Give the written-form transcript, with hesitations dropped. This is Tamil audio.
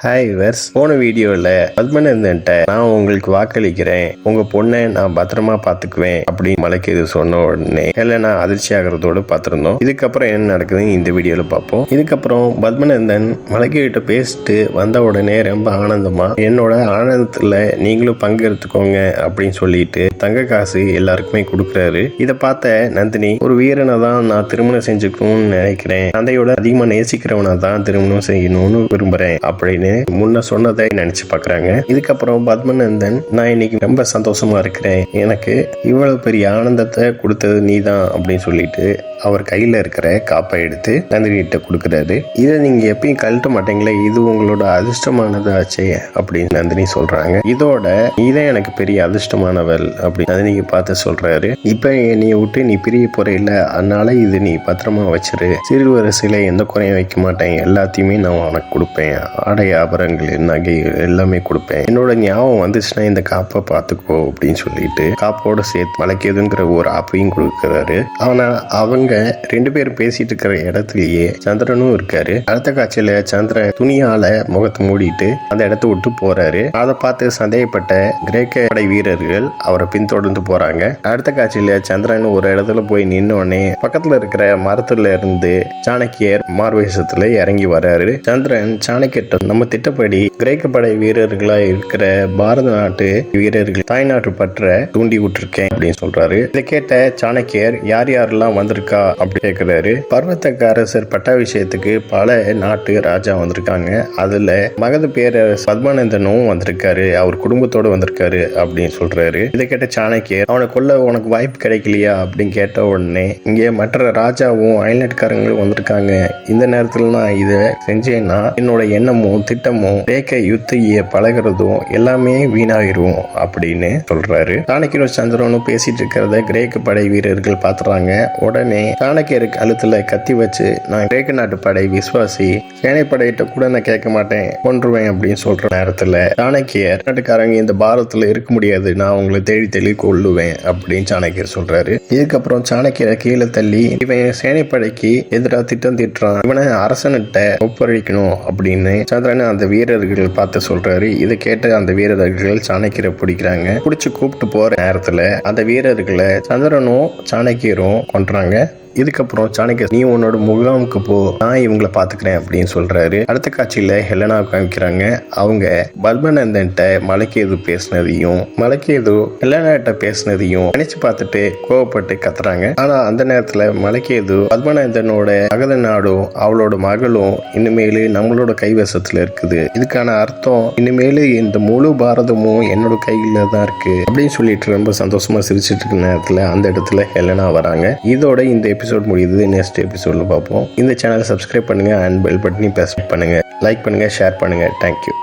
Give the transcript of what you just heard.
ஹாய் வெர்ஸ், போன வீடியோவில் பத்மநந்தன்ட்ட நான் உங்களுக்கு வாக்களிக்கிறேன், உங்க பொண்ணை நான் பத்திரமா பார்த்துக்குவேன் அப்படின்னு மலைக்கேது சொன்ன உடனே ஹெலனா அதிர்ச்சி ஆகிறதோடு பார்த்துருந்தோம். இதுக்கப்புறம் என்ன நடக்குதுன்னு இந்த வீடியோவில் பார்ப்போம். இதுக்கப்புறம் பத்மநந்தன் மலைக்கேட்ட பேசிட்டு வந்த உடனே ரொம்ப ஆனந்தமா என்னோட ஆனந்தத்தில் நீங்களும் பங்கெடுத்துக்கோங்க அப்படின்னு சொல்லிட்டு தங்க காசு எல்லாருக்குமே கொடுக்குறாரு. இதை பார்த்த நந்தினி, ஒரு வீரனை தான் நான் திருமணம் செஞ்சுக்கணும்னு நினைக்கிறேன், தந்தையோட அதிகமாக நேசிக்கிறவனை தான் திருமணம் செய்யணும்னு விரும்புறேன் அப்படின்னு முன்ன சொன்னதை நினைச்சு பாக்குறாங்க. இதுக்கப்புறம் பத்மநந்தன், நான் இன்னைக்கு ரொம்ப சந்தோஷமா இருக்கிறேன், எனக்கு இவ்வளவு பெரிய ஆனந்தத்தை கொடுத்தது நீதான் அப்படின்னு சொல்லிட்டு அவர் கையில இருக்கிற காப்பை எடுத்து நந்தினி கிட்ட கொடுக்குறாரு. இதை நீங்க எப்பயும் கழட்ட மாட்டீங்களே, இது உங்களோட அதிர்ஷ்டமானது ஆச்சே அப்படின்னு நந்தினி சொல்றாங்க. இதோட நீதான் எனக்கு பெரிய அதிர்ஷ்டமானவள் அப்படின்னு நந்தினிக்கு பார்த்து சொல்றாரு. இப்ப நீ விட்டு நீ பிரிய போற இல்ல, அதனால இது நீ பத்திரமா வச்சிரு, சிறுவரசில எந்த குறையும் வைக்க மாட்டேன், எல்லாத்தையுமே நான் உனக்கு கொடுப்பேன், ஆடை ஆபரங்கள் நகை எல்லாமே கொடுப்பேன், என்னோட ஞாபகம் வந்துச்சுன்னா இந்த காப்பை பார்த்துக்கோ அப்படின்னு சொல்லிட்டு காப்போட சேர்த்து மலைக்கேதுங்கிற ஒரு ஆப்பையும் கொடுக்குறாரு. ஆனா அவங்க ரெண்டு பேரும் பேசிட்டு இருக்கிற இடத்துலயே சந்திரனும் இருக்காரு. அடுத்த காட்சியில சந்திரன் துணியால முகத்தை மூடிட்டு அந்த இடத்த விட்டு போறாரு. அதை பார்த்து சந்தேகப்பட்ட கிரேக்க படை வீரர்கள் அவரை பின்தொடர்ந்து போறாங்க. அடுத்த காட்சியில சந்திரன் ஒரு இடத்துல போய் நின்னோடனே பக்கத்துல இருக்கிற மரத்துல இருந்து சாணக்கியர் மார்வேஷத்துல இறங்கி வர்றாரு. சந்திரன் சாணக்கியர், நம்ம திட்டப்படி கிரேக்க படை வீரர்களா இருக்கிற பாரத நாட்டு வீரர்கள் தாய்நாட்டு பற்ற தூண்டி விட்டுருக்கேன் அப்படின்னு சொல்றாரு. இதை கேட்ட சாணக்கியர், யார் யாரெல்லாம் வந்திருக்கா அப்படி கேட்கிறாரு. பர்வதக்க அரசர் பட்டாபிஷேகத்துக்கு பல நாட்டு ராஜா வந்திருக்காங்க, அதுல மகத பேரரசர் பத்மநந்தனும் வந்திருக்காரு, அவர் குடும்பத்தோட வந்திருக்காரு அப்படின்னு சொல்றாரு. இதை கேட்ட சாணக்கியர், அவனை கொல்ல உனக்கு வாய்ப்பு கிடைக்கலையா அப்படின்னு கேட்ட உடனே, இங்க மற்ற ராஜாவும் அயல்நாட்டுக்காரங்களும் வந்திருக்காங்க, இந்த நேரத்துல நான் இதை செஞ்சேன்னா என்னோட எண்ணமும் திட்டமும் கிரேக்க யுத்திய பழகிறதும் எல்லாமே வீணாகிரும் அப்படின்னு சொல்றாரு. சாணக்கியரும் சந்திரனும் பேசிட்டு இருக்கிறத கிரேக்க படை வீரர்கள் பாத்துறாங்க. உடனே சாணக்கியருக்கு கழுத்துல கத்தி வச்சு, நான் கிரேக்க நாட்டு படை விசுவாசி, சேனை படையிட்ட கூட நான் கேட்க மாட்டேன், கொன்றுவேன் அப்படின்னு சொல்ற நேரத்துல சாணக்கியர், நாட்டுக்காரங்க இந்த பாரதத்துல இருக்க முடியாது, நான் உங்களை தேடி தெளி கொள்ளுவேன் அப்படின்னு சாணக்கியர் சொல்றாரு. இதுக்கப்புறம் சாணக்கியரை கீழே தள்ளி, இவன் சேனை படைக்கு எதிராக திட்டம் திட்டுறான், இவனை அரசன்கிட்ட ஒப்படைக்கணும் அப்படின்னு சந்திரன் அந்த வீரர்கள் பார்த்து சொல்றாரு. இதை கேட்டு அந்த வீரர்கள் சாணக்கியரை பிடிக்கிறாங்க. பிடிச்சு கூப்பிட்டு போற நேரத்துல அந்த வீரர்களை சந்திரனும் சாணக்கியரும் கொன்றாங்க. இதுக்கப்புறம் சாணக்கியர், நீ உன்னோட முகாமுக்கு போ, நான் இவங்களை பாத்துக்கிறேன் அப்படின்னு சொல்றாரு. அடுத்த காட்சியில ஹெலனா காமிக்கிறாங்க. அவங்க பத்மநந்தன்ட்ட மலைக்கேது பேசினதையும் மலைக்கேது ஹெலனாட்ட பேசினதையும் நினைச்சு பார்த்துட்டு கோவப்பட்டு கத்துறாங்க. ஆனா அந்த நேரத்துல மலைக்கேது பத்மநந்தனோட மகத நாடும் அவளோட மகளும் இனிமேலு நம்மளோட கைவசத்துல இருக்குது, இதுக்கான அர்த்தம் இனிமேலு இந்த முழு பாரதமும் என்னோட கையில தான் இருக்கு அப்படின்னு சொல்லிட்டு ரொம்ப சந்தோஷமா சிரிச்சிட்டு இருக்க நேரத்துல அந்த இடத்துல ஹெலனா வராங்க. இதோட இந்த எபிசோட் முடியுது. நெக்ஸ்ட் எபிசோட்ல பார்ப்போம். இந்த சேனலை சப்ஸ்கிரைப் பண்ணுங்க அண்ட் பெல் பட்டனையும் பிரஸ் பண்ணுங்க, லைக் பண்ணுங்க, ஷேர் பண்ணுங்க. தேங்க்யூ.